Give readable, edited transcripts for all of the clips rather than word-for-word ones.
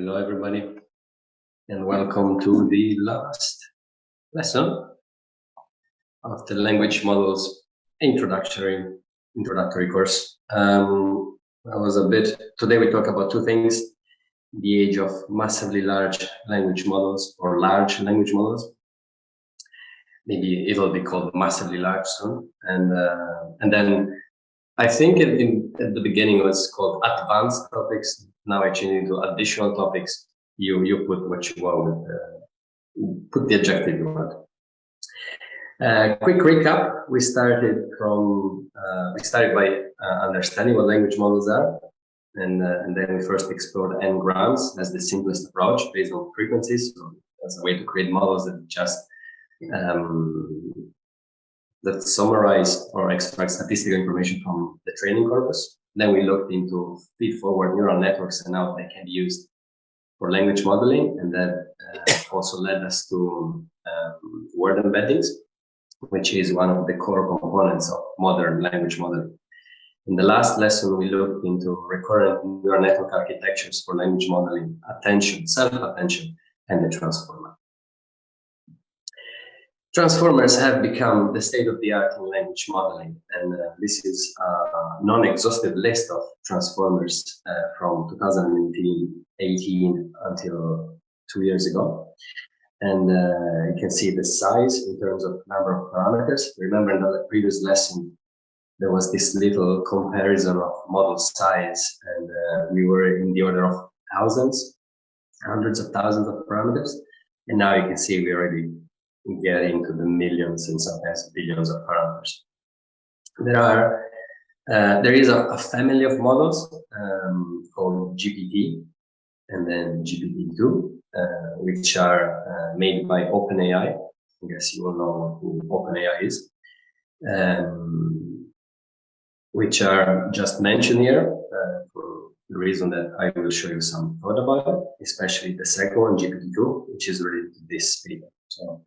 Hello, everybody, and welcome to the last lesson of the language models introductory course. Today we talk about two things: the age of massively large language models or large language models. Maybe it'll be called massively large soon, and then I think at the beginning it was called advanced topics. Now I change it to additional topics. You put what you want, put the adjective you want. Quick recap: we started by understanding what language models are, and then we first explored n-grams as the simplest approach based on frequencies, so as a way to create models that just that summarize or extract statistical information from the training corpus. Then we looked into feed-forward neural networks and how they can be used for language modeling, and that also led us to word embeddings, which is one of the core components of modern language modeling. In the last lesson, we looked into recurrent neural network architectures for language modeling, attention, self-attention, and the transformer. Transformers have become the state-of-the-art in language modeling, and this is a non-exhaustive list of transformers from 2018 until 2 years ago. And you can see the size in terms of number of parameters. Remember in the previous lesson, there was this little comparison of model size, and we were in the order of thousands, hundreds of thousands of parameters. And now you can see we already get into the millions and sometimes billions of parameters. There is a family of models called GPT and then GPT-2, which are made by OpenAI. I guess you all know who OpenAI is, which are just mentioned here for the reason that I will show you some thought about it, especially the second one, GPT-2, which is related to this paper. So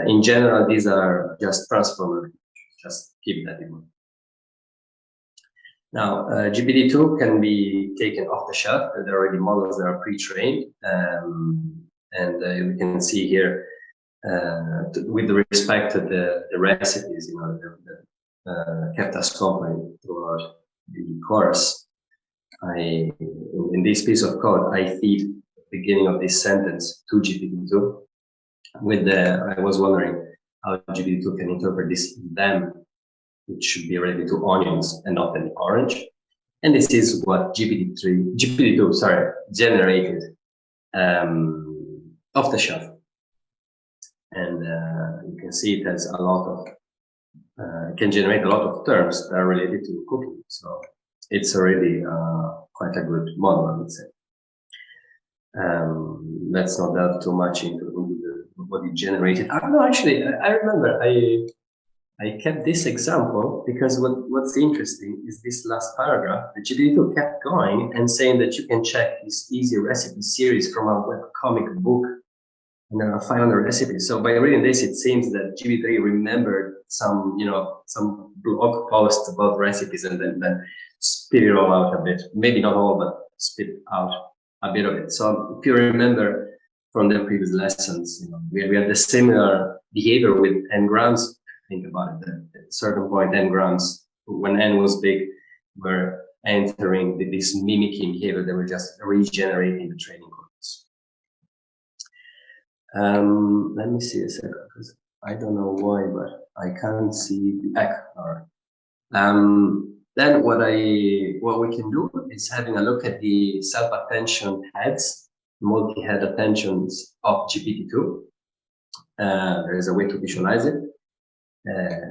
in general, these are just transformers. Just keep that in mind. Now, GPT-2 can be taken off the shelf. There are already models that are pre-trained, and we can see here with respect to the recipes, that kept us company throughout the course. In this piece of code, I feed the beginning of this sentence to GPT-2. I was wondering how GPT-2 can interpret this them, which should be related to onions and not an orange. And this is what GPT-2 generated off the shelf. And you can see it has a lot of, can generate a lot of terms that are related to cooking. So it's already quite a good model, I would say. Let's not delve too much into what it generated. No, actually, I remember I kept this example because what's interesting is this last paragraph. The GPT-2 kept going and saying that you can check this easy recipe series from a webcomic book, and there are 500 recipes. So by reading this, it seems that GPT-3 remembered some blog posts about recipes and then spit it all out a bit. Maybe not all, but spit out a bit of it. So if you remember from the previous lessons, we had the similar behavior with n-grams. Think about it. At a certain point, n-grams, when n was big, were entering this mimicking behavior. They were just regenerating the training corpus. Let me see a second, because I don't know why, but I can't see the echo. Then what we can do is having a look at the self-attention heads, multi-head attentions of GPT-2. There is a way to visualize it.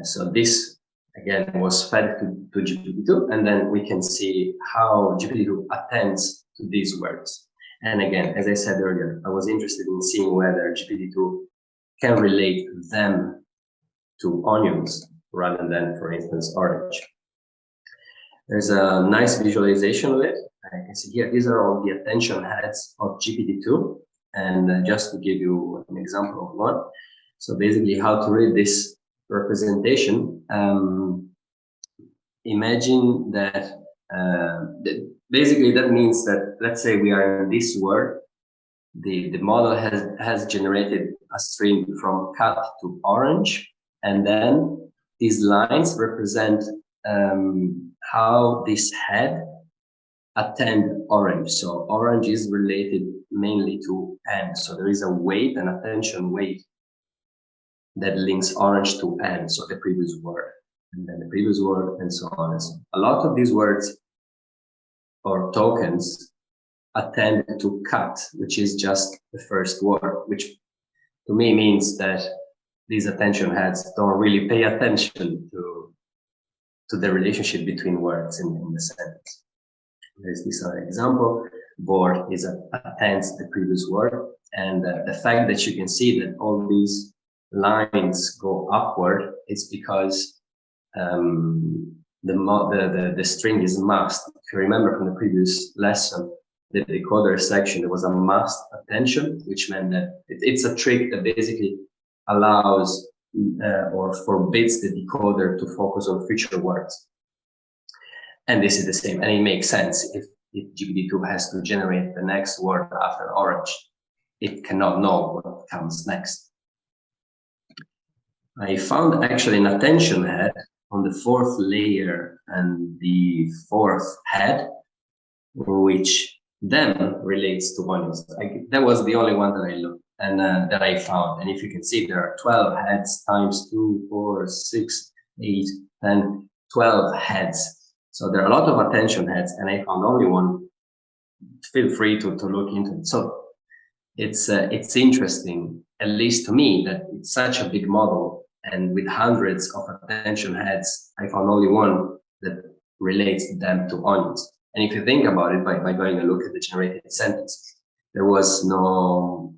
So this again was fed to GPT-2, and then we can see how GPT-2 attends to these words. And again, as I said earlier, I was interested in seeing whether GPT-2 can relate them to onions rather than, for instance, orange. There's a nice visualization of it. I can see here, these are all the attention heads of GPT-2. And just to give you an example of one. So basically how to read this representation, imagine that basically that means that, let's say we are in this word the model has generated a string from cut to orange, and then these lines represent how this head attend orange. So orange is related mainly to N. So there is a weight, an attention weight, that links orange to N, so the previous word, and then the previous word, and so on and so on. A lot of these words or tokens attend to cut, which is just the first word, which to me means that these attention heads don't really pay attention to the relationship between words in the sentence. There's this other example. Board is attends the previous word, and the fact that you can see that all these lines go upward is because the string is masked. If you remember from the previous lesson, the decoder section, there was a masked attention, which meant that it's a trick that basically allows or forbids the decoder to focus on future words. And this is the same, and it makes sense. If GPT-2 has to generate the next word after orange, it cannot know what comes next. I found actually an attention head on the fourth layer and the fourth head, which then relates to onions. That was the only one that I looked and that I found. And if you can see, there are 12 heads times 2, 4, 6, 8, 10, 12 heads. So there are a lot of attention heads, and I found only one. Feel free to look into it. So it's interesting, at least to me, that it's such a big model, and with hundreds of attention heads, I found only one that relates them to onions. And if you think about it, by going and look at the generated sentence, there was no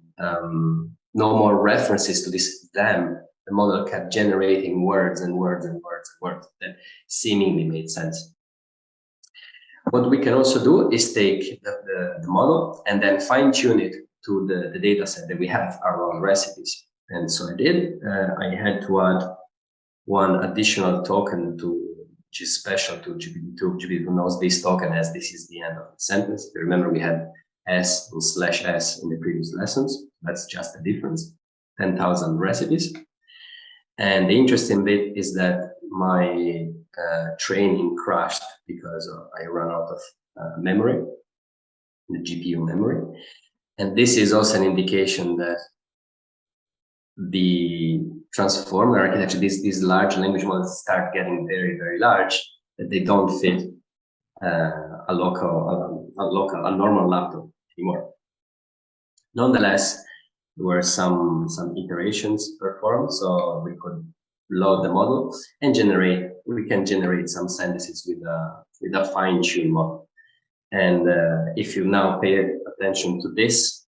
more references to this them. The model kept generating words and words and words and words that seemingly made sense. What we can also do is take the model and then fine-tune it to the data set that we have, our own recipes. And so I did. I had to add one additional token which is special to GPT-2. GPT-2 knows this token as this is the end of the sentence. If you remember, we had S and /S in the previous lessons. That's just the difference. 10,000 recipes. And the interesting bit is that my training crashed because I ran out of memory, the GPU memory. And this is also an indication that the transformer architecture, these large language models start getting very, very large, that they don't fit a normal laptop anymore. Nonetheless, there were some iterations performed, so we could load the model and we can generate some sentences with a fine-tuned model. And if you now pay attention to this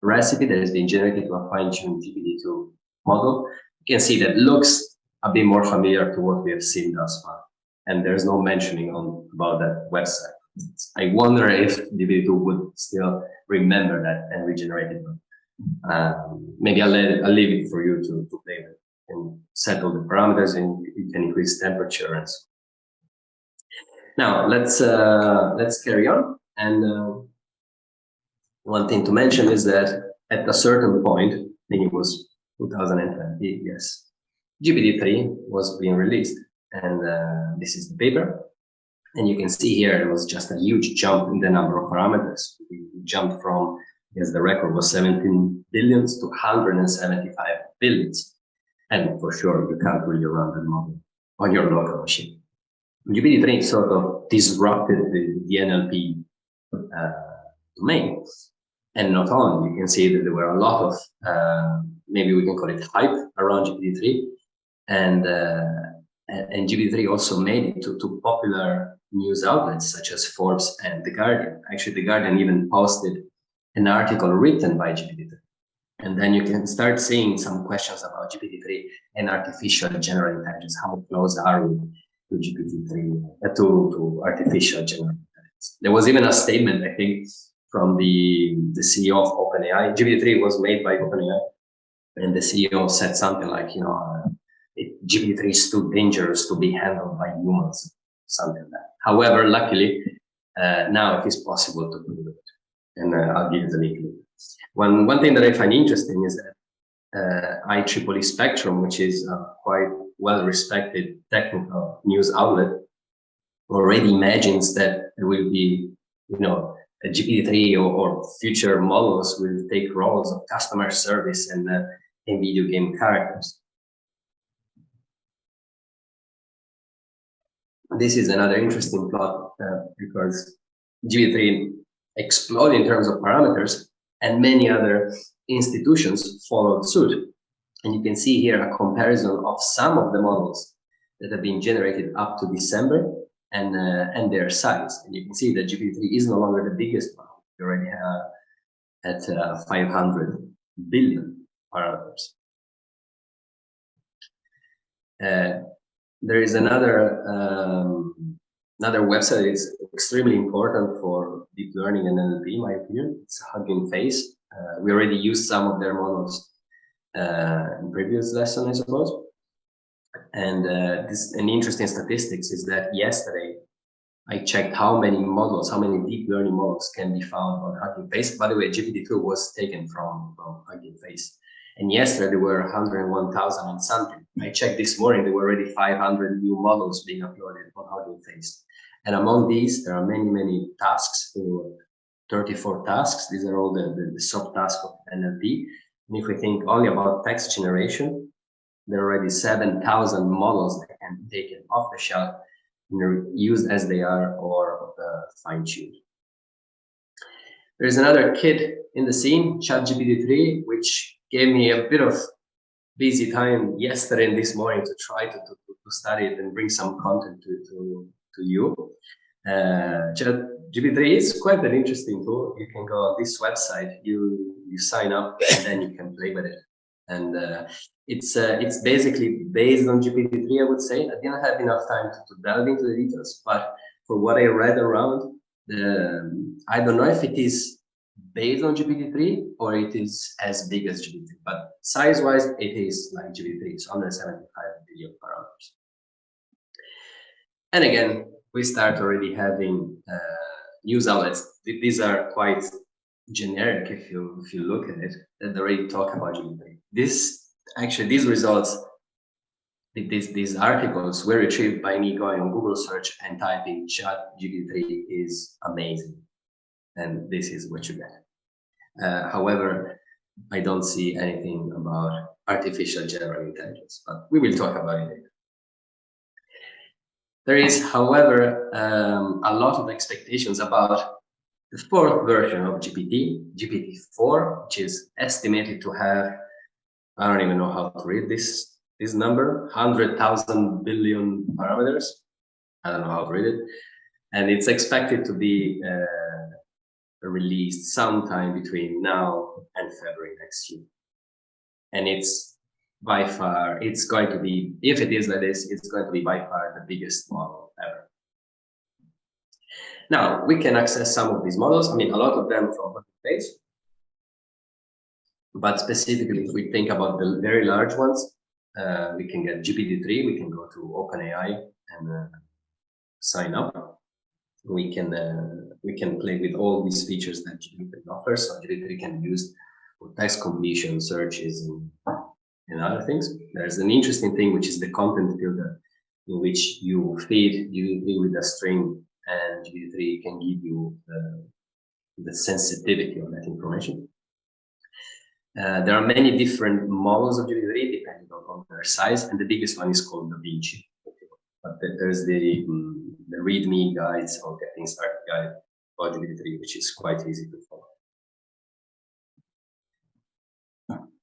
recipe that has been generated to a fine-tuned GPT-2 model, you can see that it looks a bit more familiar to what we have seen thus far. And there's no mentioning about that website. I wonder if GPT-2 would still remember that and regenerate it. Maybe I'll leave it for you to play with and settle the parameters, and you can increase temperature and so. Now let's carry on. And one thing to mention is that at a certain point, I think it was 2020, yes, GPT-3 was being released, and this is the paper. And you can see here there was just a huge jump in the number of parameters. We jumped from, because the record was 17 billions to 175 billions. And for sure, you can't really run that model on your local machine. GPT-3 sort of disrupted the NLP domain. And not only, you can see that there were a lot of, maybe we can call it hype around GPT-3. And GPT-3 also made it to popular news outlets such as Forbes and The Guardian. Actually, The Guardian even posted an article written by GPT-3. And then you can start seeing some questions about GPT-3 and artificial general intelligence. How close are we to GPT-3, to artificial general intelligence? There was even a statement, I think, from the CEO of OpenAI. GPT-3 was made by OpenAI, and the CEO said something like, GPT-3 is too dangerous to be handled by humans, something like that. However, luckily, now it is possible to do it. And I'll give you the link. One thing that I find interesting is that IEEE Spectrum, which is a quite well-respected technical news outlet, already imagines that there will be, a GPT-3 or future models will take roles of customer service and in video game characters. This is another interesting plot because GPT-3 exploded in terms of parameters, and many other institutions followed suit. And you can see here a comparison of some of the models that have been generated up to December and their size. And you can see that GPT-3 is no longer the biggest one. We already have at 500 billion parameters. There is another website that is extremely important for deep learning and NLP, in my opinion. It's Hugging Face. We already used some of their models in previous lesson, I suppose. And an interesting statistics is that yesterday I checked how many deep learning models can be found on Hugging Face. By the way, GPT-2 was taken from Hugging Face. And yesterday there were 101,000 and something. I checked this morning, there were already 500 new models being uploaded on Hugging Face. And among these, there are many tasks. There were 34 tasks. These are all the sub-tasks of NLP. And if we think only about text generation, there are already 7,000 models that can be taken off the shelf and used as they are or fine-tuned. There's another kid in the scene, ChatGPT3, which gave me a bit of busy time yesterday and this morning to try to study it and bring some content to you. GPT3 is quite an interesting tool. You can go on this website, you sign up, and then you can play with it. And it's basically based on GPT-3, I would say. I didn't have enough time to delve into the details, but for what I read around, I don't know if it is based on GPT-3 or it is as big as GPT-3, but size-wise, it is like GPT-3. It's 175 billion parameters. And again, we start already having news outlets. These are quite generic if you look at it, that already talk about GPT-3. These results, these articles were retrieved by me going on Google search and typing ChatGPT3 is amazing. And this is what you get. However, I don't see anything about artificial general intelligence, but we will talk about it later. There is, however, a lot of expectations about the fourth version of GPT, GPT-4, which is estimated to have, I don't even know how to read this number, 100,000 billion parameters. I don't know how to read it. And it's expected to be released sometime between now and February next year. And it's by far, it's going to be, if it is like this, it's going to be by far the biggest model ever. Now, we can access some of these models. I mean, a lot of them from Hugging Face. But specifically, if we think about the very large ones, we can get GPT-3. We can go to OpenAI and sign up. We can play with all these features that GPT-3 offers. So GPT-3 can be used for text completion, searches, and other things. There's an interesting thing, which is the content filter, in which you feed GPT-3 with a string, and GPT-3 can give you the sensitivity of that information. There are many different models of GPT-3 depending on their size, and the biggest one is called Da Vinci. But there's the README guides or getting started guide for GPT-3, which is quite easy to follow.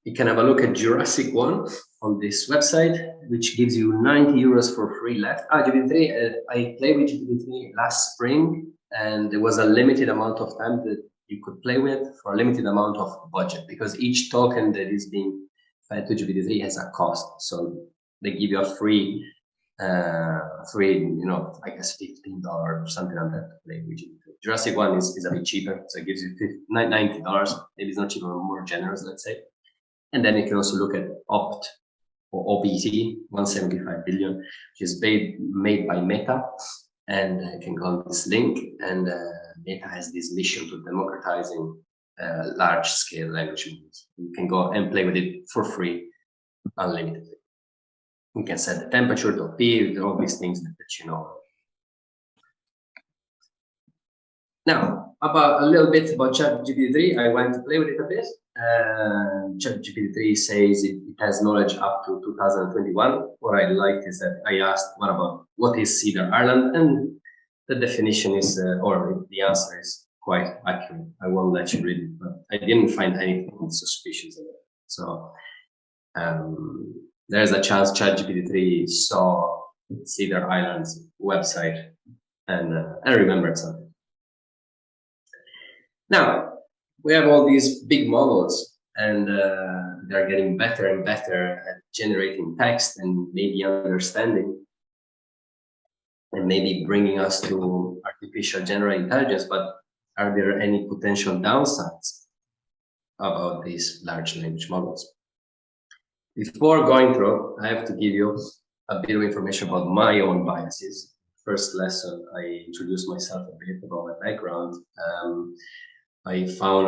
You can have a look at Jurassic 1 on this website, which gives you 90 euros for free left. GPT-3, I played with GPT-3 last spring, and there was a limited amount of time that you could play with for a limited amount of budget, because each token that is being fed to GPT-3 has a cost. So they give you a free, I guess $15 or something like that to play with GPT-3. Jurassic 1 is a bit cheaper, so it gives you $90. Maybe it's not cheaper, but more generous, let's say. And then you can also look at Opt or OPT, 175 billion, which is made by Meta. And you can go on this link, and Meta has this mission to democratizing large-scale language models. You can go and play with it for free, unlimitedly. You can set the temperature, the P, all these things that you know. Now, about a little bit about ChatGPT3, I went to play with it a bit. ChatGPT3 says it has knowledge up to 2021. What I liked is that I asked, what is CeADAR Ireland? And the definition is, or the answer is quite accurate. I won't let you read it, but I didn't find anything suspicious in it. So there's a chance ChatGPT3 saw CeADAR Ireland's website and remembered something. Now, we have all these big models, and they're getting better and better at generating text and maybe understanding, and maybe bringing us to artificial general intelligence. But are there any potential downsides about these large language models? Before going through, I have to give you a bit of information about my own biases. First lesson, I introduced myself a bit about my background. I found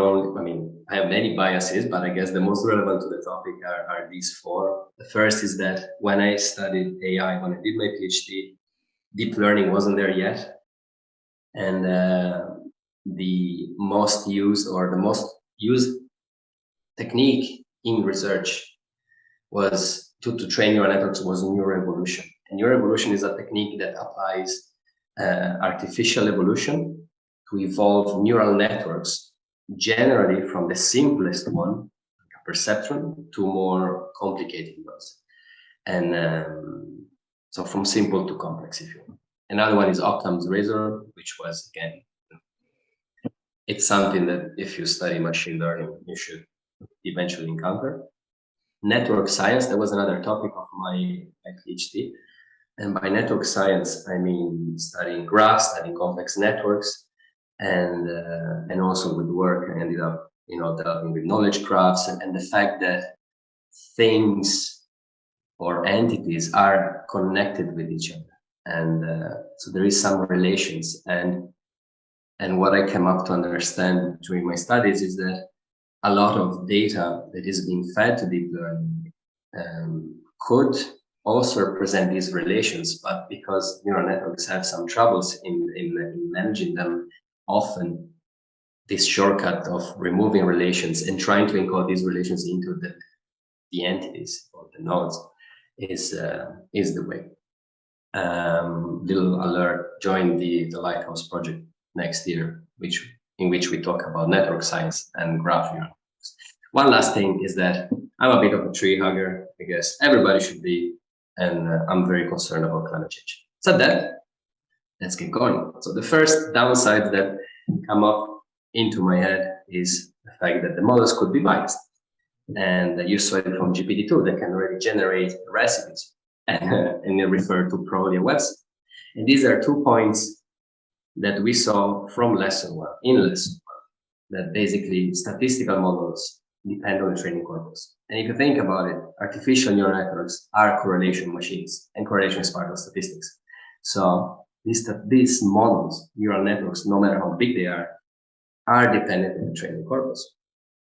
I have many biases, but I guess the most relevant to the topic are these four. The first is that when I studied AI, when I did my PhD, deep learning wasn't there yet. And the most used technique in research was to train neural networks was neural evolution. And neural evolution is a technique that applies artificial evolution to evolve neural networks, generally from the simplest one, like a perceptron, to more complicated ones. And so from simple to complex, if you want. Another one is Occam's razor, which was, again, it's something that if you study machine learning, you should eventually encounter. Network science, that was another topic of my PhD. And by network science, I mean studying graphs, studying complex networks, and also with work, I ended up, dealing with knowledge graphs and the fact that things or entities are connected with each other. And so there is some relations. And what I came up to understand during my studies is that a lot of data that is being fed to deep learning could also represent these relations, but because neural networks have some troubles in managing them, often this shortcut of removing relations and trying to encode these relations into the entities or the nodes is the way. Little alert, join the Lighthouse project next year, in which we talk about network science and graph neural networks. One last thing is that I'm a bit of a tree hugger. I guess everybody should be, and I'm very concerned about climate change. So let's get going. So the first downside that come up into my head is the fact that the models could be biased. And you saw it from GPT-2 that can already generate recipes and refer to probably a website. And these are 2 points that we saw from lesson 1, that basically statistical models depend on the training corpus. And if you think about it, artificial neural networks are correlation machines, and correlation is part of statistics. So these models, neural networks, no matter how big they are dependent on the training corpus.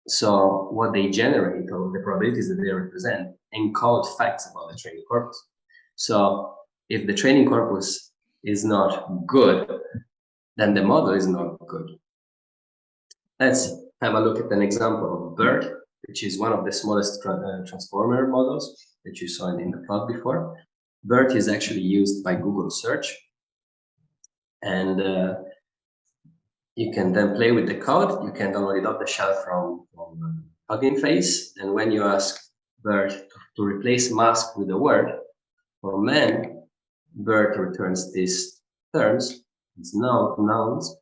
So what they generate, or the probabilities that they represent, encode facts about the training corpus. So if the training corpus is not good, then the model is not good. Let's have a look at an example of BERT, which is one of the smallest transformer models that you saw in the plot before. BERT is actually used by Google Search. And you can then play with the code. You can download it off the shelf from Hugging Face. And when you ask BERT to replace mask with a word, for men, BERT returns these terms, these nouns,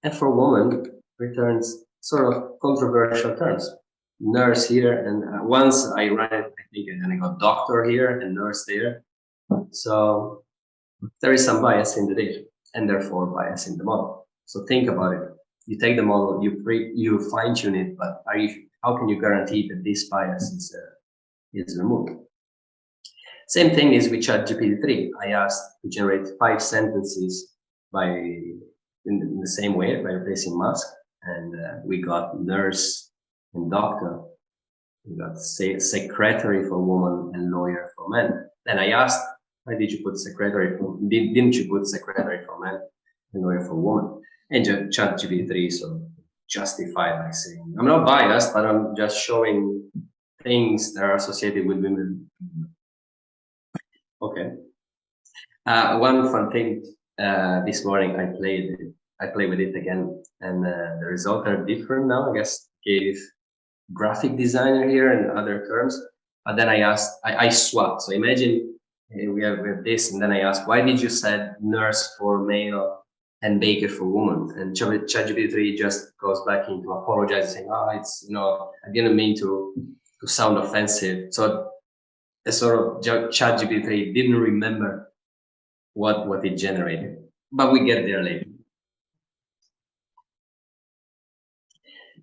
and for women, returns sort of controversial terms. Nurse here, and once I ran it, I think, and I got doctor here and nurse there. So there is some bias in the data, and therefore bias in the model. So think about it. You take the model, you fine tune it, but how can you guarantee that this bias is removed? Same thing is with ChatGPT3. I asked to generate 5 sentences in the same way by replacing mask. and we got nurse and doctor. We got secretary for women and lawyer for men. Then I asked, why did you put secretary for, didn't you put secretary for men and lawyer for women? And ChatGPT3 so justified by saying, I'm not biased, but I'm just showing things that are associated with women. Okay. One fun thing, this morning I played with it again, and the results are different now. I guess gave graphic designer here and other terms, but then I asked, I swapped. So imagine we have this, and then I asked, why did you set nurse for male and baker for woman? And ChatGPT3 just goes back into apologizing, saying, oh, it's, you know, I didn't mean to sound offensive. So a sort of ChatGPT3 didn't remember what it generated, but we get there later.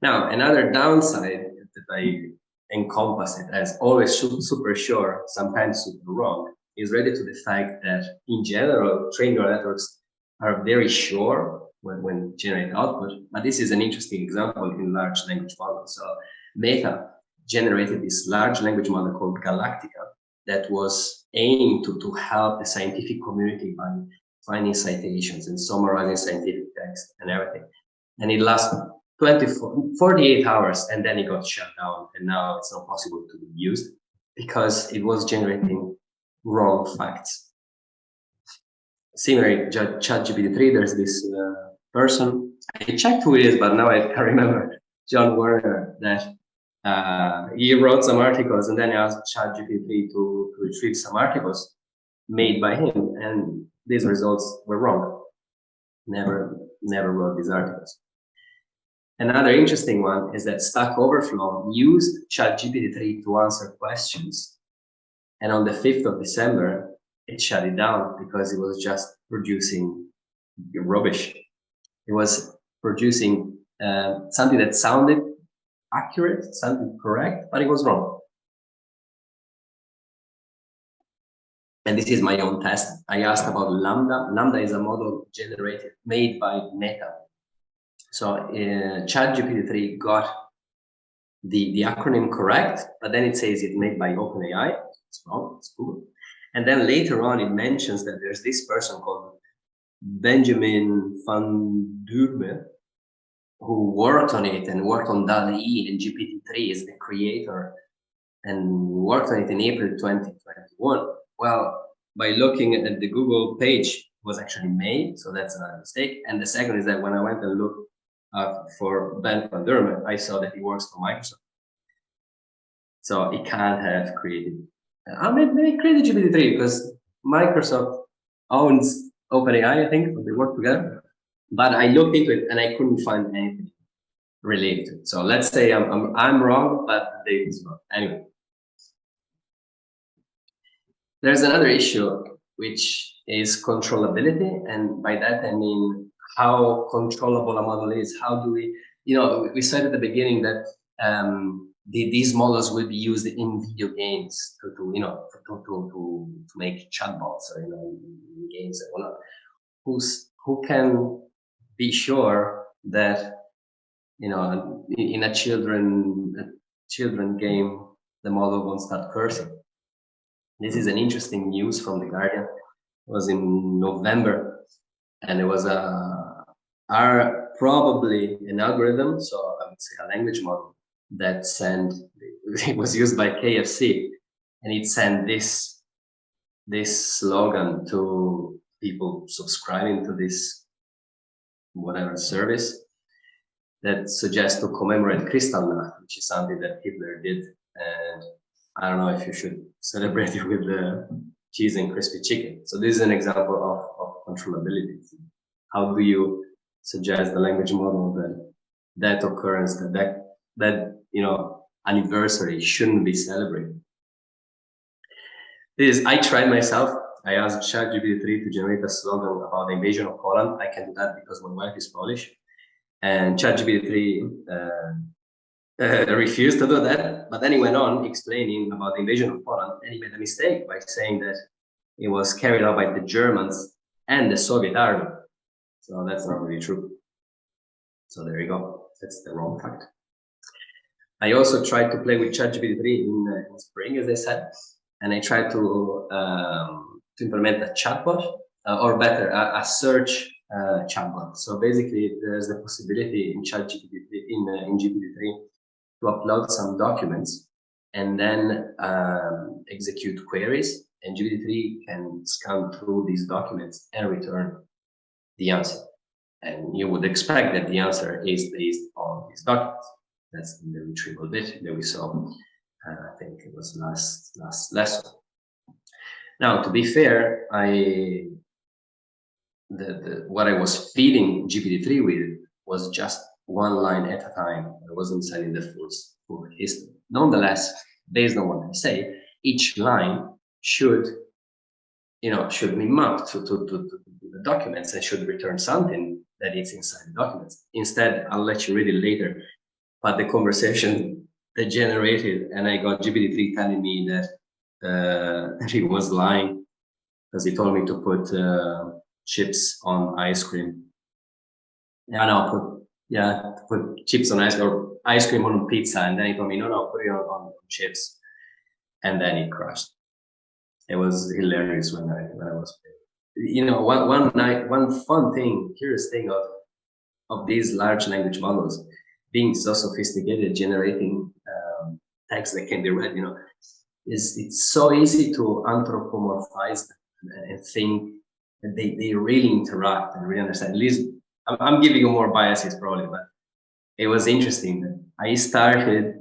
Now, another downside that I encompass it as always super sure, sometimes super wrong, is related to the fact that in general, trained neural networks are very sure when generating output, but this is an interesting example in large language models. So Meta generated this large language model called Galactica that was aimed to help the scientific community by finding citations and summarizing scientific text and everything. And it lasted 48 hours, and then it got shut down, and now it's not possible to be used because it was generating wrong facts. Similarly, ChatGPT3, there's this person, I checked who it is, but now I can't remember, John Werner, that he wrote some articles and then he asked ChatGPT to retrieve some articles made by him, and these results were wrong. Never wrote these articles. Another interesting one is that Stack Overflow used ChatGPT3 to answer questions, and on the 5th of December, it shut it down because it was just producing rubbish. It was producing something that sounded accurate, sounded correct, but it was wrong. And this is my own test. I asked about Lambda. Lambda is a model made by Meta. So ChatGPT3 got the acronym correct, but then it says it's made by OpenAI. It's wrong, it's cool. And then later on, it mentions that there's this person called Benjamin van Durme who worked on it and worked on DALL-E, and GPT-3 is the creator and worked on it in April 2021. Well, by looking at the Google page, it was actually May, so that's another mistake. And the second is that when I went and looked for Ben van Durme, I saw that he works for Microsoft. So he can't have created. Maybe created GPT-3 because Microsoft owns OpenAI, I think, they work together. But I looked into it and I couldn't find anything related to it. So let's say I'm wrong, but the data is wrong. Anyway, there's another issue which is controllability, and by that I mean how controllable a model is. How do we, we said at the beginning that these models will be used in video games to make chatbots or in games and whatnot. Who can be sure that in a children game the model won't start cursing? This is an interesting news from The Guardian. It was in November, and it was probably an algorithm, so I would say a language model that it was used by KFC, and it sent this slogan to people subscribing to this whatever service that suggests to commemorate Kristallnacht, which is something that Hitler did, and I don't know if you should celebrate it with the cheese and crispy chicken. So this is an example of controllability. How do you suggest the language model that occurrence, that anniversary shouldn't be celebrated? I tried myself. I asked ChatGPT3 to generate a slogan about the invasion of Poland. I can do that because my wife is Polish, and ChatGPT3 refused to do that, but then he went on explaining about the invasion of Poland, and he made a mistake by saying that it was carried out by the Germans and the Soviet army. So that's not really true. So there you go. That's the wrong fact. I also tried to play with ChatGPT3 in spring, as I said, and I tried to implement a chatbot, or better, a search chatbot. So basically, there's the possibility in ChatGPT3 in GPT-3 to upload some documents and then execute queries, and GPT-3 can scan through these documents and return the answer. And you would expect that the answer is based on these documents. That's the retrieval bit that we saw. I think it was last lesson. Now, to be fair, what I was feeding GPT-3 with was just one line at a time. I wasn't sending the full history. Nonetheless, based on what I say, each line should be mapped to the documents and should return something that is inside the documents. Instead, I'll let you read it later, but the conversation that generated, and I got GPT-3 telling me that he was lying because he told me to put chips on ice cream. To put chips on ice cream, or ice cream on pizza, and then he told me, no, put it on chips, and then it crashed. It was hilarious when I was playing. One fun thing, curious thing of these large language models being so sophisticated, generating text that can be read, is it's so easy to anthropomorphize them and think that they really interact and really understand. At least I'm giving you more biases probably, but it was interesting that I started,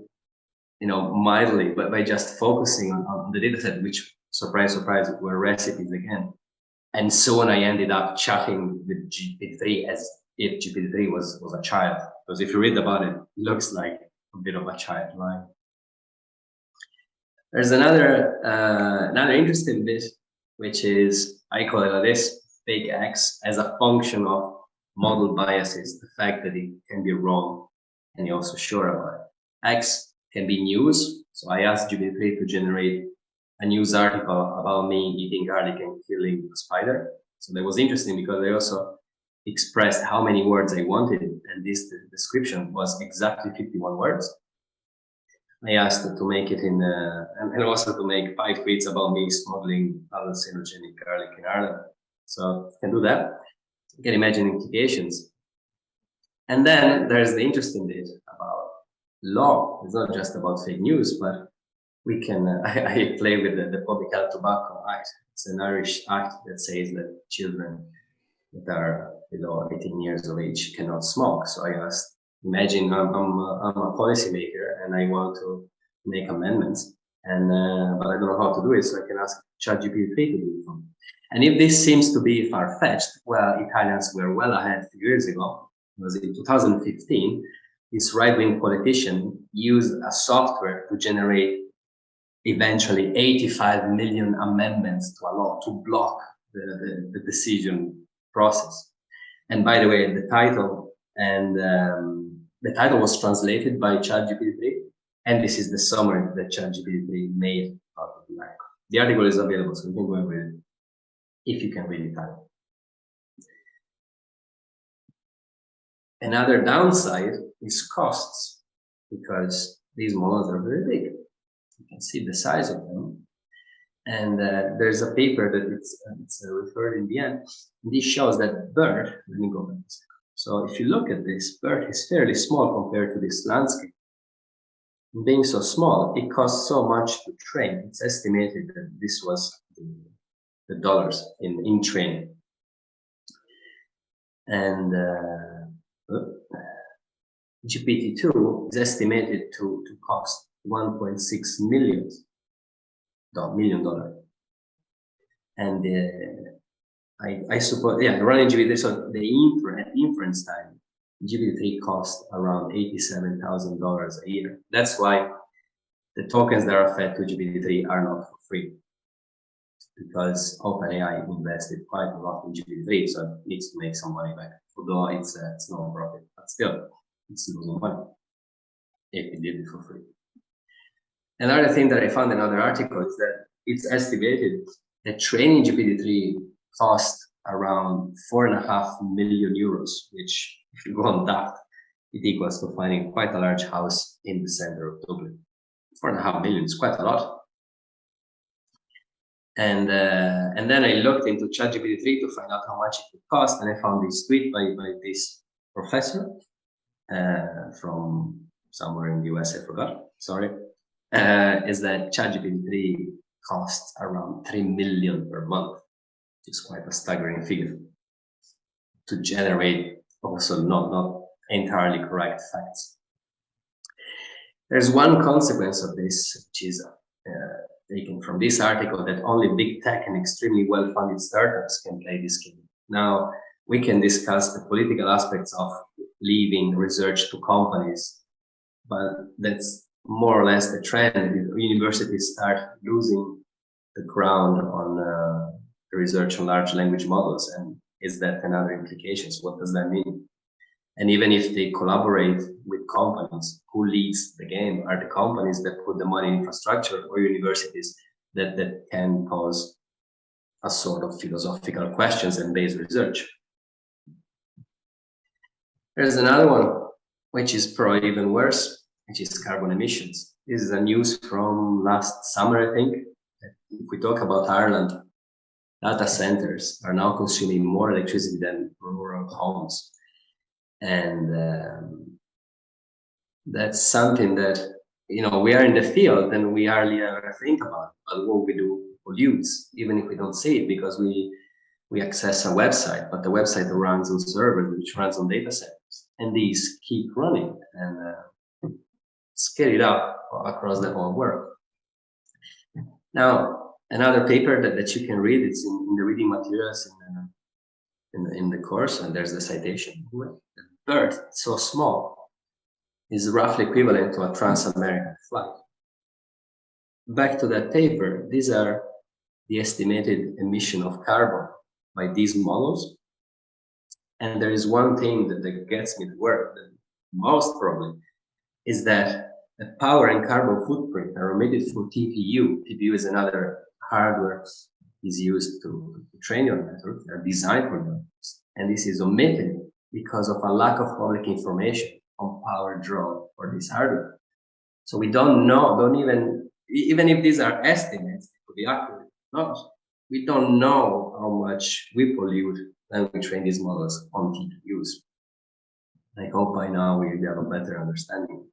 mildly, but by just focusing on the data set, which, surprise, were recipes again. And soon I ended up chatting with GPT-3 as if GPT-3 was a child. Because if you read about it, it looks like a bit of a child, right? There's another interesting bit, which is, I call it like this, fake X as a function of model biases, the fact that it can be wrong and you're also sure about it. X can be news. So I asked GPT-3 to generate a news article about me eating garlic and killing a spider. So that was interesting because I also expressed how many words I wanted, and this description was exactly 51 words. I asked it to make it and also to make 5 tweets about me smuggling hallucinogenic garlic in Ireland. So you can do that. You can imagine implications. And then there's the interesting bit about law. It's not just about fake news, but we can, I play with the Public Health Tobacco Act. It's an Irish act that says that children that are below 18 years of age cannot smoke. So I asked, imagine I'm a policymaker and I want to make amendments, and but I don't know how to do it, so I can ask ChatGPT to do it for me. And if this seems to be far-fetched, well, Italians were well ahead a few years ago. It was in 2015, this right-wing politician used a software to generate eventually 85 million amendments to a law to block the decision process. And by the way, the title was translated by ChatGPT3, and this is the summary that ChatGPT3 made out of the article. The article is available, so you can go and read it if you can read Italian. Another downside is costs, because these models are very big. You can see the size of them. And there's a paper that it's referred in the end. And this shows that BERT, let me go back a second. So if you look at this, BERT is fairly small compared to this landscape. And being so small, it costs so much to train. It's estimated that this was the dollars in training. And GPT-2 is estimated to cost $1.6 million. And I suppose, running GPT-3, so the inference time, GPT-3 costs around $87,000 a year. That's why the tokens that are fed to GPT-3 are not for free, because OpenAI invested quite a lot in GPT-3, so it needs to make some money back. Although it's no profit, but still, it's losing money if it did it for free. Another thing that I found in another article is that it's estimated that training GPT-3 cost around €4.5 million, which, if you go on that, it equals to finding quite a large house in the center of Dublin. 4.5 million is quite a lot. And then I looked into ChatGPT3 to find out how much it would cost, and I found this tweet by this professor from somewhere in the US, I forgot, sorry, is that ChatGPT3 costs around 3 million per month, which is quite a staggering figure to generate also not entirely correct facts. There's one consequence of this, which is taken from this article, that only big tech and extremely well-funded startups can play this game. Now, we can discuss the political aspects of leaving research to companies, but that's more or less the trend. Universities start losing the ground on the research on large language models, and is that another implications? What does that mean? And even if they collaborate with companies, who leads the game? Are the companies that put the money in infrastructure, or universities that can pose a sort of philosophical questions and base research? There's another one, which is probably even worse, which is carbon emissions. This is a news from last summer, I think. If we talk about Ireland, data centers are now consuming more electricity than rural homes. And that's something that, you know, we are in the field and we hardly ever think about it. But what we do pollutes, even if we don't see it, because we access a website, but the website runs on servers, which runs on data centers, and these keep running and scale it up across the whole world. Now, another paper that you can read, it's in the reading materials in the course, and there's the citation. The Earth, so small, is roughly equivalent to a trans-American flight. Back to that paper, these are the estimated emission of carbon by these models. And there is one thing that gets me to work, the most probably, is that the power and carbon footprint are omitted for TPU. TPU is another hardware is used to train your network, they're designed for networks. And this is omitted because of a lack of public information on power draw for this hardware. So we don't know, even if these are estimates, to be accurate, not, we don't know how much we pollute when we train these models on TPUs. I hope by now we have a better understanding.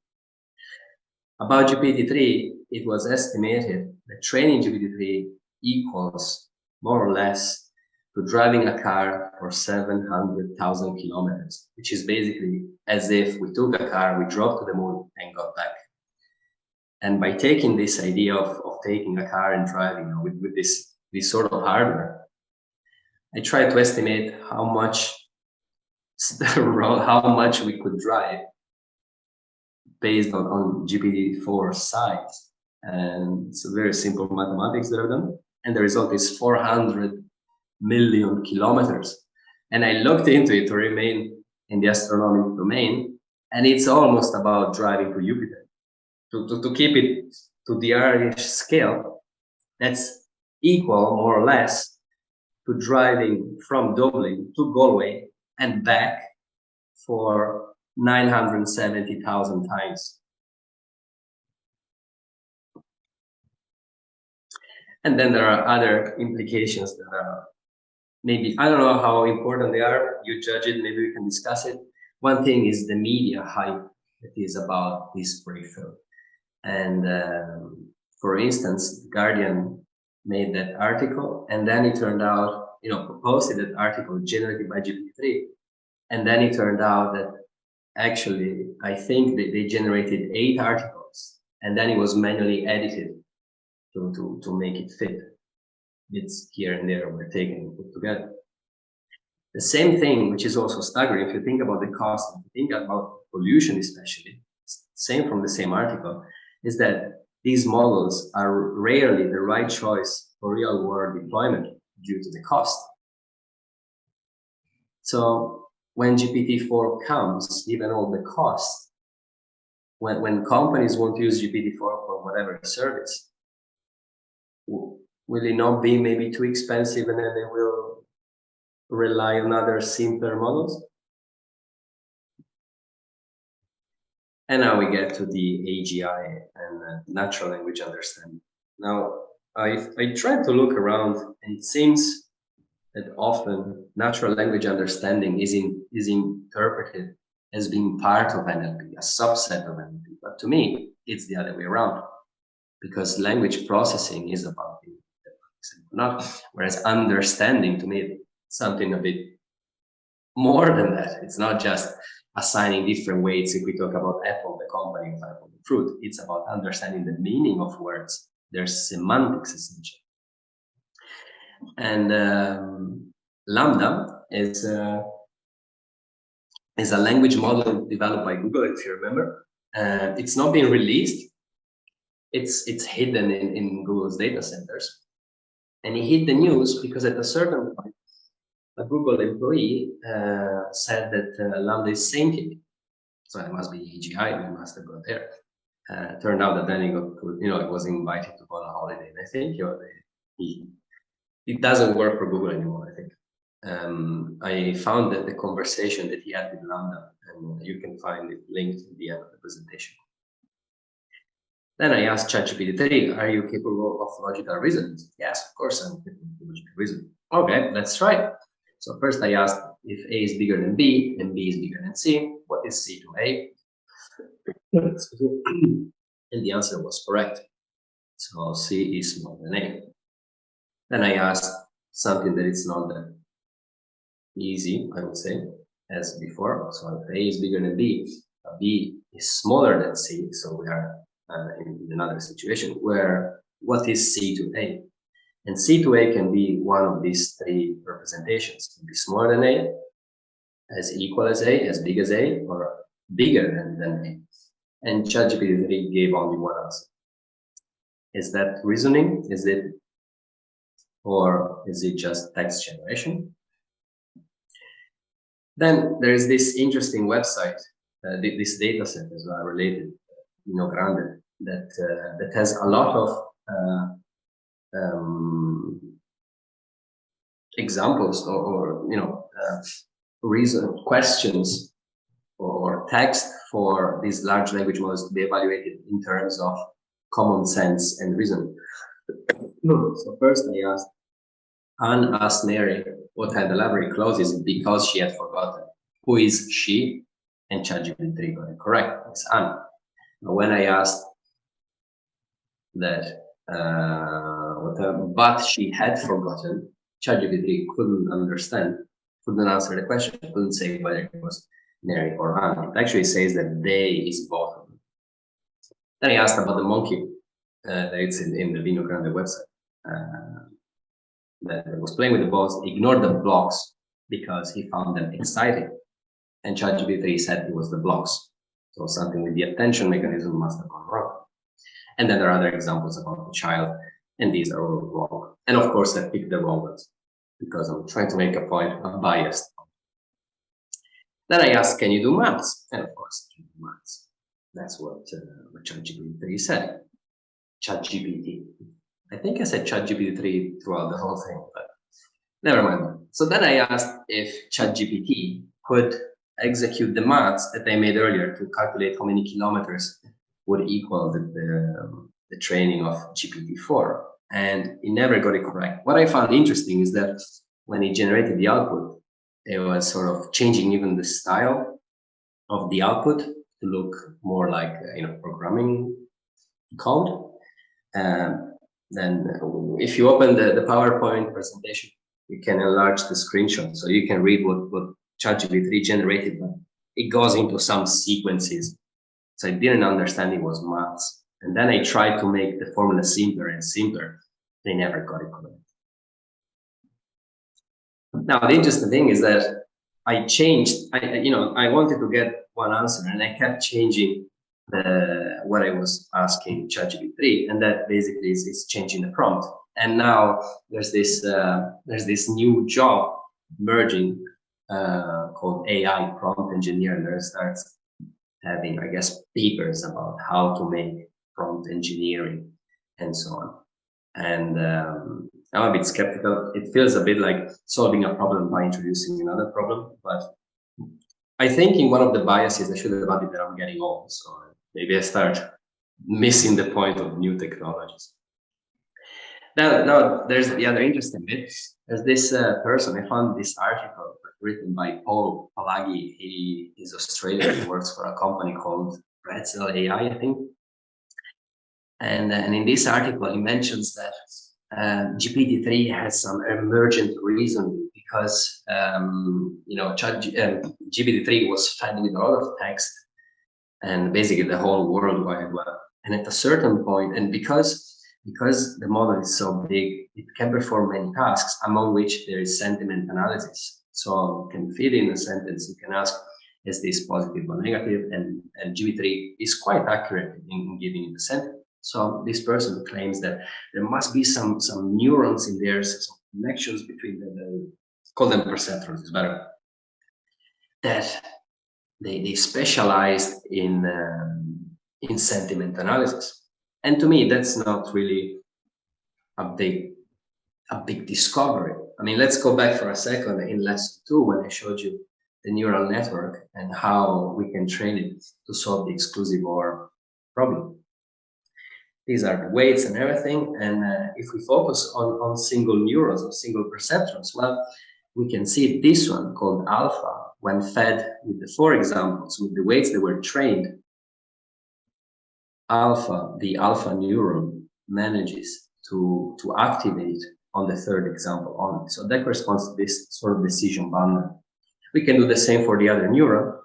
About GPT-3, it was estimated that training GPT-3 equals more or less to driving a car for 700,000 kilometers, which is basically as if we took a car, we drove to the moon and got back. And by taking this idea of taking a car and driving with this sort of hardware, I tried to estimate how much we could drive based on GPT-4 size. And it's a very simple mathematics that I've done. And the result is 400 million kilometers. And I looked into it to remain in the astronomical domain, and it's almost about driving to Jupiter. To keep it to the Irish scale, that's equal, more or less, to driving from Dublin to Galway and back for 970,000 times. And then there are other implications that are maybe, I don't know how important they are, you judge it, maybe we can discuss it. One thing is the media hype that is about this breakthrough. And for instance, The Guardian made that article, and then it turned out, posted that article generated by GPT-3. And then it turned out that actually, I think that they generated 8 articles, and then it was manually edited to make it fit. Bits here and there were taken and put together. The same thing, which is also staggering, if you think about the cost, if you think about pollution especially, same from the same article, is that these models are rarely the right choice for real-world deployment due to the cost. So when GPT-4 comes, given all the costs, when companies want to use GPT-4 for whatever service, will it not be maybe too expensive, and then they will rely on other simpler models? And now we get to the AGI and natural language understanding. Now, I tried to look around, and it seems that often natural language understanding is interpreted as being part of NLP, a subset of NLP. But to me, it's the other way around, because language processing is about not, whereas understanding to me something a bit more than that. It's not just assigning different weights. If we talk about Apple, the company of Apple, the fruit, it's about understanding the meaning of words, their semantics essentially. And Lambda is a language model developed by Google, if you remember. It's not been released. It's hidden in Google's data centers. And it hit the news because at a certain point, a Google employee said that Lambda is sentient. So it must be AGI, we must have got there. Turned out that then he got, it was invited to go on a holiday. And I think it doesn't work for Google anymore, I think. I found that the conversation that he had with Lambda, and you can find it linked at the end of the presentation. Then I asked ChatGPT3, are you capable of logical reasoning? Yes, of course I'm capable of logical reasoning. Okay, let's try it. So first I asked if A is bigger than B and B is bigger than C, what is C to A? And the answer was correct. So C is smaller than A. Then I asked something that is not that easy, I would say, as before. So if A is bigger than B, B is smaller than C, so we are in another situation where what is C to A? And C to A can be one of these three representations. It can be smaller than A, as equal as A, as big as A, or bigger than A. And ChatGPT3 gave only one answer. Is that reasoning? Is it, or is it just text generation? Then there is this interesting website, this data set as well related, Grande, that has a lot of examples or questions or text for these large language models to be evaluated in terms of common sense and reason. So first I asked, Anne asked Mary what had the library closes because she had forgotten. Who is she? And ChatGPT3 got it correct. It's Anne. But when I asked that, but she had forgotten, ChatGPT couldn't answer the question, couldn't say whether it was Mary or Anne. It actually says that they is both of them. Then I asked about the monkey that it's in the Vino Grande website that was playing with the balls, ignored the blocks because he found them exciting. And ChatGPT said it was the blocks. So something with the attention mechanism must have gone wrong. And then there are other examples about the child, and these are all wrong. And of course, I picked the wrong ones because I'm trying to make a point. I'm biased. Then I asked, can you do maths? And of course, I can do maths. That's what ChatGPT3 said. ChatGPT. I think I said ChatGPT3 throughout the whole thing, but never mind. So then I asked if ChatGPT could execute the maths that I made earlier to calculate how many kilometers would equal the training of GPT-4, and it never got it correct. What I found interesting is that when it generated the output, it was sort of changing even the style of the output to look more like programming code. Then if you open the PowerPoint presentation, you can enlarge the screenshot, so you can read what ChatGPT3 generated. But it goes into some sequences. So I didn't understand it was maths. And then I tried to make the formula simpler and simpler. They never got it correct. Now, the interesting thing is that I changed, I wanted to get one answer, and I kept changing what I was asking ChatGPT3, and that basically is changing the prompt. And now there's this new job emerging called AI prompt engineer, and there starts having, I guess, papers about how to make prompt engineering and so on. And I'm a bit skeptical. It feels a bit like solving a problem by introducing another problem, but I think in one of the biases I should have added that I'm getting old, so maybe I start missing the point of new technologies. Now there's the other interesting bit. There's this person, I found this article written by Paul Palagi. He is Australian, he works for a company called Pretzel AI, I think. And in this article, he mentions that GPD3 has some emergent reasoning because, GPD3 was fed with a lot of text and basically the whole World Wide Web. And at a certain point, and because the model is so big, it can perform many tasks, among which there is sentiment analysis. So you can feed in a sentence, you can ask, is this positive or negative? And GPT3 is quite accurate in giving you the sentiment. So this person claims that there must be some neurons in there, some connections between the call them perceptrons, is better, that they specialized in sentiment analysis. And to me, that's not really a big discovery. I mean, let's go back for a second in lesson 2 when I showed you the neural network and how we can train it to solve the exclusive OR problem. These are the weights and everything. And if we focus on single neurons or single perceptrons, well, we can see this one called alpha, when fed with the 4 examples, with the weights that were trained, alpha, the alpha neuron, manages to activate on the 3rd example only. So that corresponds to this sort of decision boundary. We can do the same for the other neuron,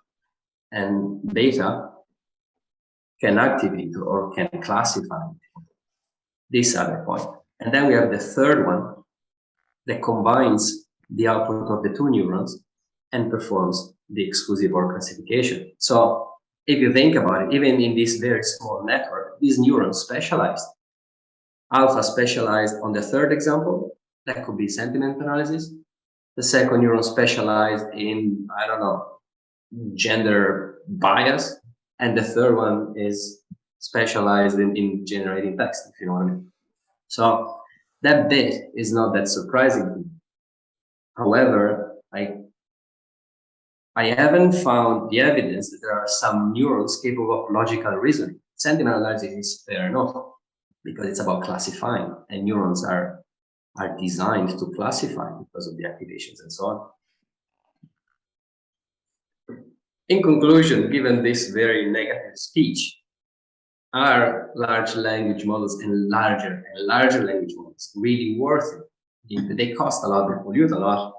and beta can activate or can classify this other point. And then we have the 3rd one that combines the output of the 2 neurons and performs the exclusive OR classification. So if you think about it, even in this very small network, these neurons specialized. Alpha specialized on the 3rd example, that could be sentiment analysis. The 2nd neuron specialized in, I don't know, gender bias. And the 3rd one is specialized in generating text, if you know what I mean. So that bit is not that surprising to me. However, I haven't found the evidence that there are some neurons capable of logical reasoning. Sentiment analysis is fair enough because it's about classifying, and neurons are designed to classify because of the activations and so on. In conclusion, given this very negative speech, are large language models and larger language models really worth it? They cost a lot, they pollute a lot.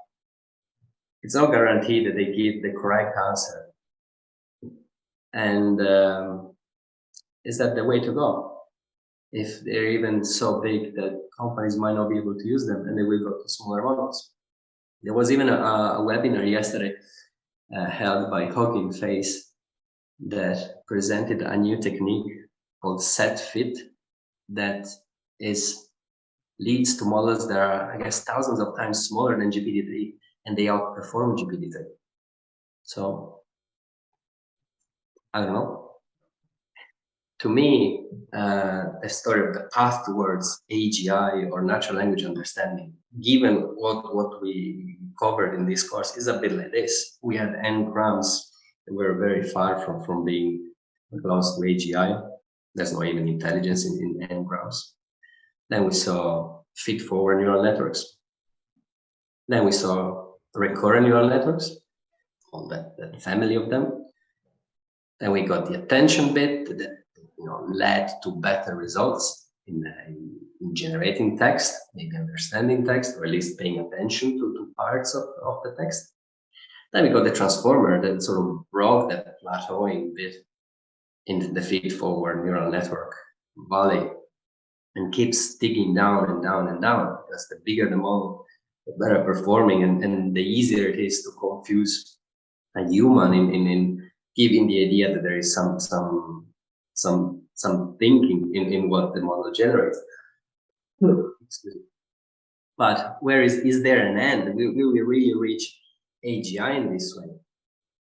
It's not guaranteed that they give the correct answer. And is that the way to go? If they're even so big that companies might not be able to use them and they will go to smaller models. There was even a webinar yesterday held by Hugging Face that presented a new technique called set fit that leads to models that are, I guess, thousands of times smaller than GPD3, and they outperform GPD3. So, I don't know. To me, the story of the path towards AGI or natural language understanding, given what we covered in this course, is a bit like this. We had n-grams that were very far from being close to AGI. There's no even intelligence in n-grams. Then we saw feed-forward neural networks. Then we saw recurrent neural networks, all that family of them. Then we got the attention bit that led to better results in generating text, maybe understanding text, or at least paying attention to parts of the text. Then we got the transformer that sort of broke that plateauing bit into the feed-forward neural network valley and keeps digging down and down and down, because the bigger the model, the better performing, and the easier it is to confuse a human in giving the idea that there is some thinking in what the model generates. But where is there an end? Will we really reach AGI in this way?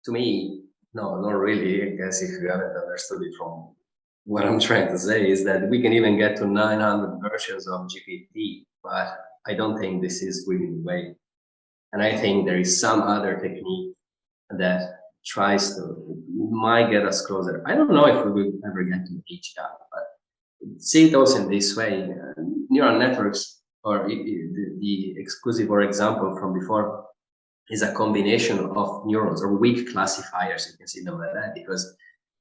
To me, no, not really. I guess if you haven't understood it from what I'm trying to say is that we can even get to 900 versions of GPT, but I don't think this is really the way. And I think there is some other technique that tries to, might get us closer. I don't know if we will ever get to HDR, but see it also in this way. Neural networks, or the exclusive or example from before, is a combination of neurons or weak classifiers. You can see them like that, because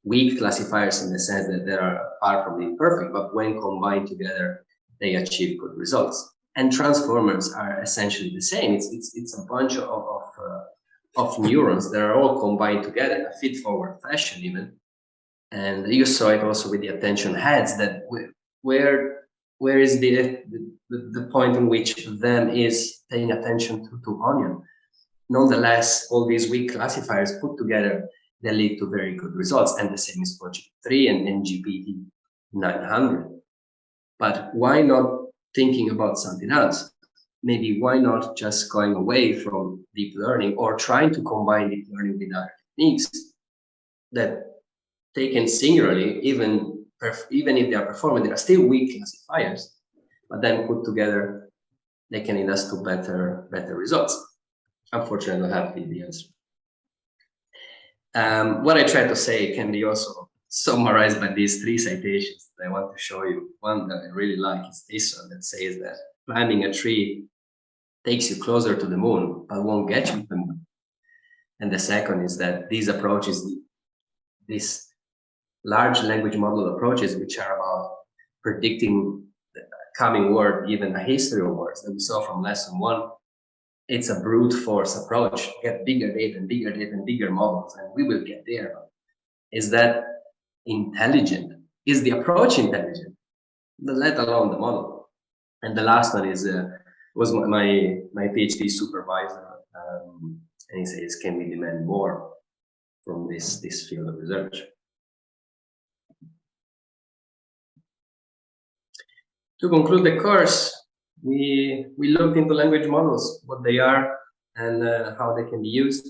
weak classifiers in the sense that they are far from being perfect, but when combined together, they achieve good results. And transformers are essentially the same. It's a bunch of neurons that are all combined together in a feed-forward fashion, even. And you saw it also with the attention heads, that where is the point in which them is paying attention to onion. Nonetheless, all these weak classifiers put together, they lead to very good results. And the same is for GPD3 and GPD900. But why not thinking about something else? Maybe why not just going away from deep learning, or trying to combine deep learning with other techniques that, taken singularly, even if they are performing, they are still weak classifiers, but then put together, they can lead us to better results. Unfortunately, I don't have the answer. What I try to say can be also summarized by these 3 citations that I want to show you. One that I really like is this one, that says that climbing a tree takes you closer to the moon, but won't get you to the moon. And the second is that these approaches, these large language model approaches, which are about predicting the coming word, even a history of words that we saw from lesson 1, it's a brute force approach. Get bigger data and bigger data and bigger models, and we will get there. Is that intelligent? Is the approach intelligent? Let alone the model. And the last one is was my PhD supervisor, and he says, can we demand more from this field of research? To conclude the course, we looked into language models, what they are and how they can be used,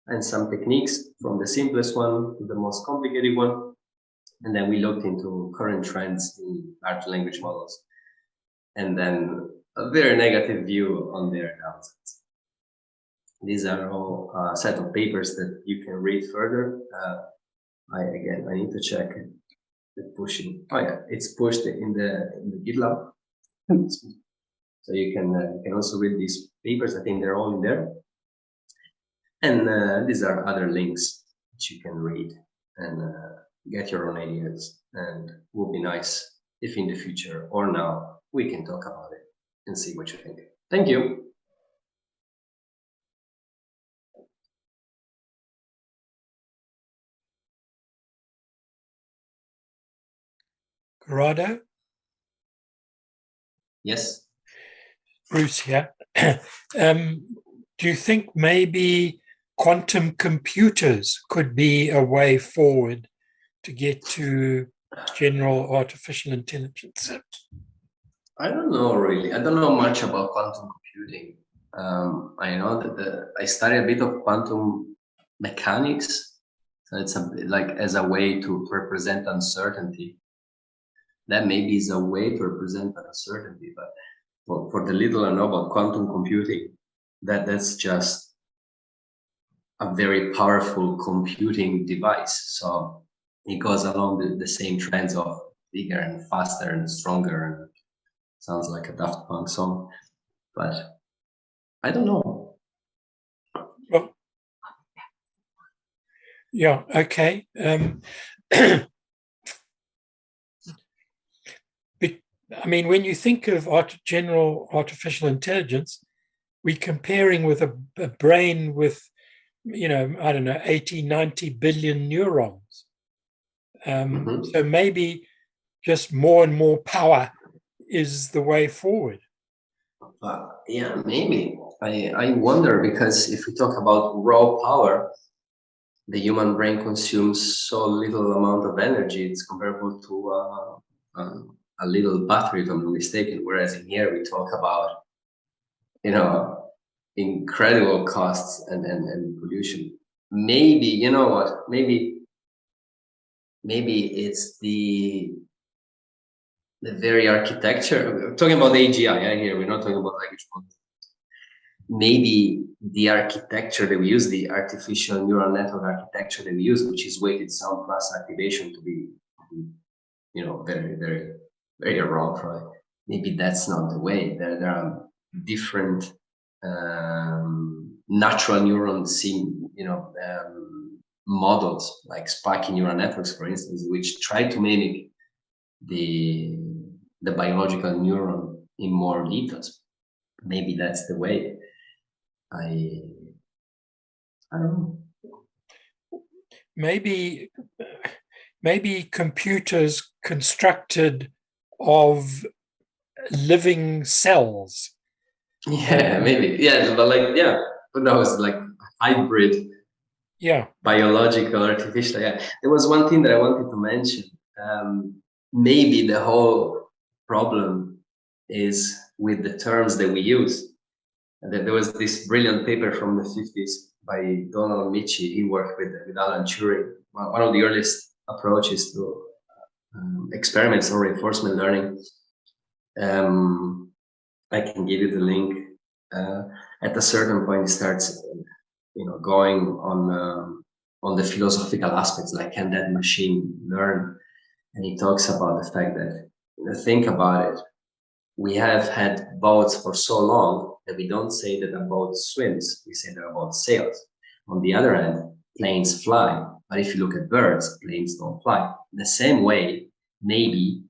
and some techniques from the simplest one to the most complicated one. And then we looked into current trends in large language models, and then a very negative view on their downsides. These are all a set of papers that you can read further. I need to check the pushing. Oh yeah, it's pushed in the GitLab. So you can also read these papers. I think they're all in there. And these are other links that you can read and get your own ideas. And it would be nice if in the future or now we can talk about it and see what you think. Thank you. Corrado? Yes. Bruce here. Do you think maybe quantum computers could be a way forward to get to general artificial intelligence? I don't know really. I don't know much about quantum computing. I know that I studied a bit of quantum mechanics. So it's like as a way to represent uncertainty. That maybe is a way to represent uncertainty, but for the little I know about quantum computing, that's just a very powerful computing device. So it goes along the same trends of bigger and faster and stronger, and sounds like a Daft Punk song, but I don't know. Well, yeah, okay. I mean, when you think of general artificial intelligence, we're comparing with a brain with, I don't know, 80, 90 billion neurons. So maybe just more and more power is the way forward. Yeah, maybe. I wonder, because if we talk about raw power, the human brain consumes so little amount of energy, it's comparable to a little battery, if I'm not mistaken. Whereas in here we talk about, incredible costs and pollution. Maybe, you know what? Maybe it's the very architecture. We're talking about AGI here. We're not talking about language models. maybe the architecture that we use, the artificial neural network architecture that we use, which is weighted sum plus activation to be very, very, very wrong, right? Maybe that's not the way. There are different natural neuron models, like spiky neural networks, for instance, which try to mimic the biological neuron in more details. Maybe that's the way. I don't know. Maybe computers constructed of living cells. Yeah, maybe. Yeah, but who knows? Like hybrid. Yeah. Biological, artificial. Yeah. There was one thing that I wanted to mention. Maybe the whole problem is with the terms that we use. There was this brilliant paper from the 50s by Donald Michie. He worked with Alan Turing. One of the earliest approaches to experiments on reinforcement learning. I can give you the link. At a certain point, it starts, going on the philosophical aspects, like can that machine learn? And he talks about the fact that, think about it. We have had boats for so long that we don't say that a boat swims, we say that a boat sails. On the other hand, planes fly, but if you look at birds, planes don't fly. In the same way, maybe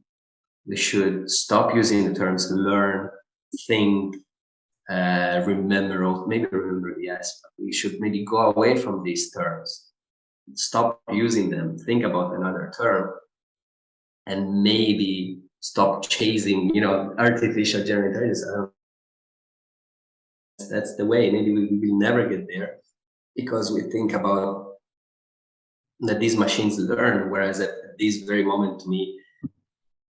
we should stop using the terms learn, think, remember, yes, but we should maybe go away from these terms, stop using them, think about another term, and maybe stop chasing, artificial general intelligence. That's the way. Maybe we will never get there because we think about that these machines learn, whereas at this very moment, to me,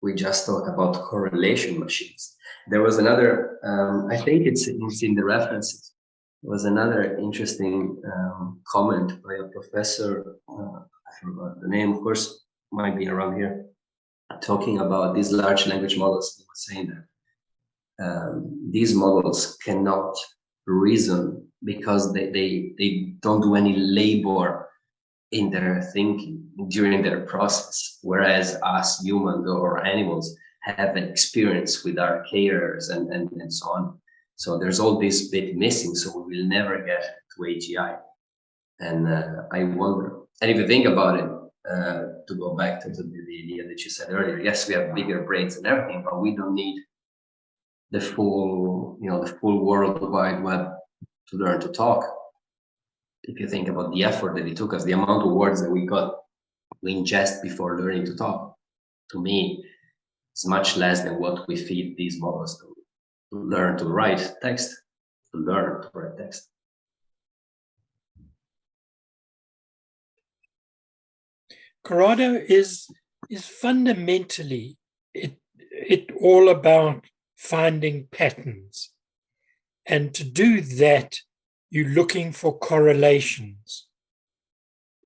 we just talk about correlation machines. There was another, I think it's in the references, there was another interesting comment by a professor, I forgot the name, of course, might be around here, talking about these large language models. He was saying that these models cannot reason because they don't do any labor in their thinking during their process, whereas us humans or animals have an experience with our cares and so on. So there's all this bit missing, so we will never get to AGI. And I wonder, and if you think about it, to go back to the idea that you said earlier, yes, we have bigger brains and everything, but we don't need the full World Wide Web to learn to talk. If you think about the effort that it took us, the amount of words that we ingest before learning to talk, to me, it's much less than what we feed these models to learn to write text, Corrado is fundamentally it all about finding patterns, and to do that, you're looking for correlations.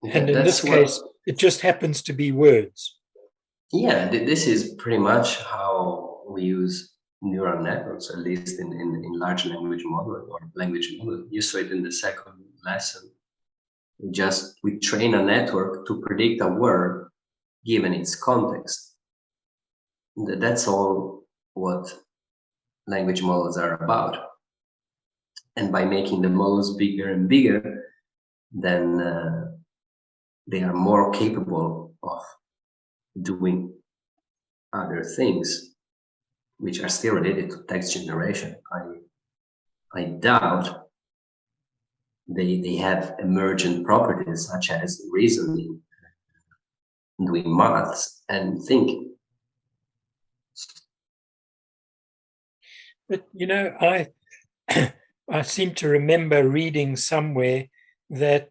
And in this case, it just happens to be words. Yeah, this is pretty much how we use neural networks, at least in large language model or language model. You saw it in the second lesson. We train a network to predict a word given its context. That's all what language models are about. And by making the models bigger and bigger, then they are more capable of doing other things which are still related to text generation. I doubt they have emergent properties such as reasoning, doing maths, and thinking. But I seem to remember reading somewhere that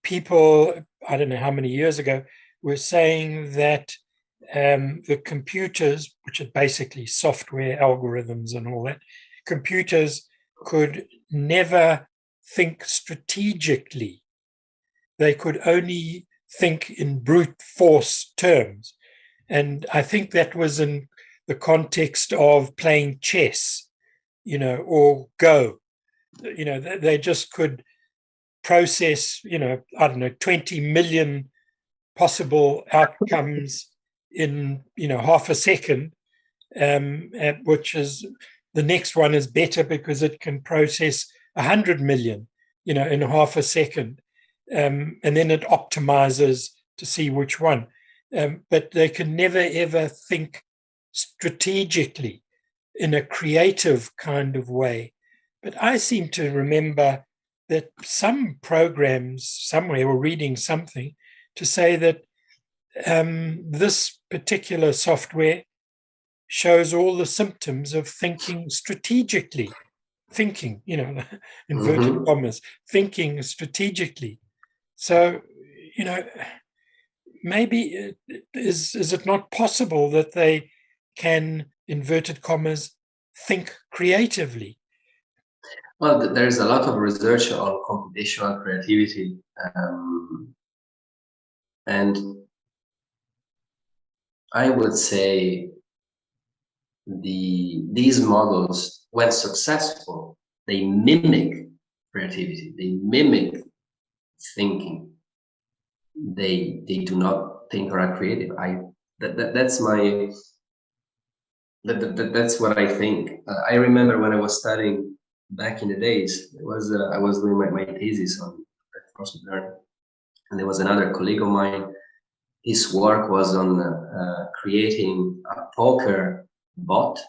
people, I don't know how many years ago, were saying that the computers, which are basically software algorithms and all that, computers could never think strategically. They could only think in brute force terms. And I think that was in the context of playing chess, or Go. they just could process, I don't know, 20 million possible outcomes in, half a second, which is the next one is better because it can process 100 million, in half a second. And then it optimizes to see which one. But they can never, ever think strategically in a creative kind of way. But I seem to remember that some programs somewhere were reading something to say that this particular software shows all the symptoms of thinking strategically, inverted commas, thinking strategically. So, maybe is it not possible that they can, inverted commas, think creatively? Well, there's a lot of research on computational creativity, and I would say these models, when successful, they mimic creativity, they mimic thinking. They do not think or are creative. That's what I think. I remember when I was studying back in the days, I was doing my thesis on reinforcement learning, and there was another colleague of mine. His work was on creating a poker bot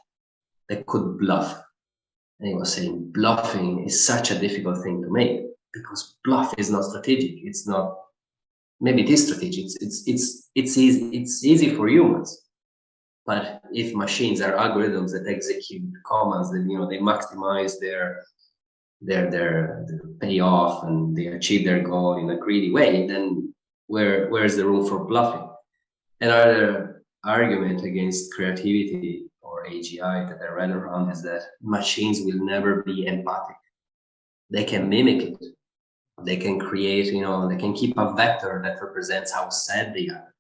that could bluff. And he was saying bluffing is such a difficult thing to make because bluff is not strategic. It's not. Maybe it is strategic. It's easy for humans, but if machines are algorithms that execute commands, then they maximize their payoff and they achieve their goal in a greedy way, then where's the room for bluffing? Another argument against creativity or AGI that I read around is that machines will never be empathic. They can mimic it. They can create, they can keep a vector that represents how sad they are.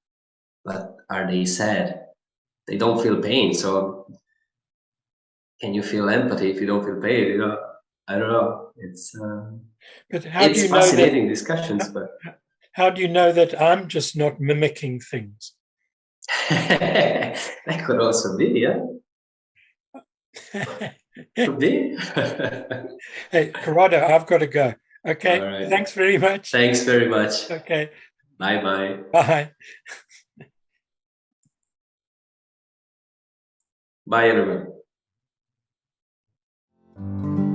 But are they sad? They don't feel pain. So can you feel empathy if you don't feel pain? I don't know. It's fascinating discussions, but how do you know that I'm just not mimicking things? That could also be, yeah. Could be. Hey, Corrado, I've got to go. Okay. Right. Thanks very much. Thanks very much. Okay. Bye-bye. Bye. Bye, everyone.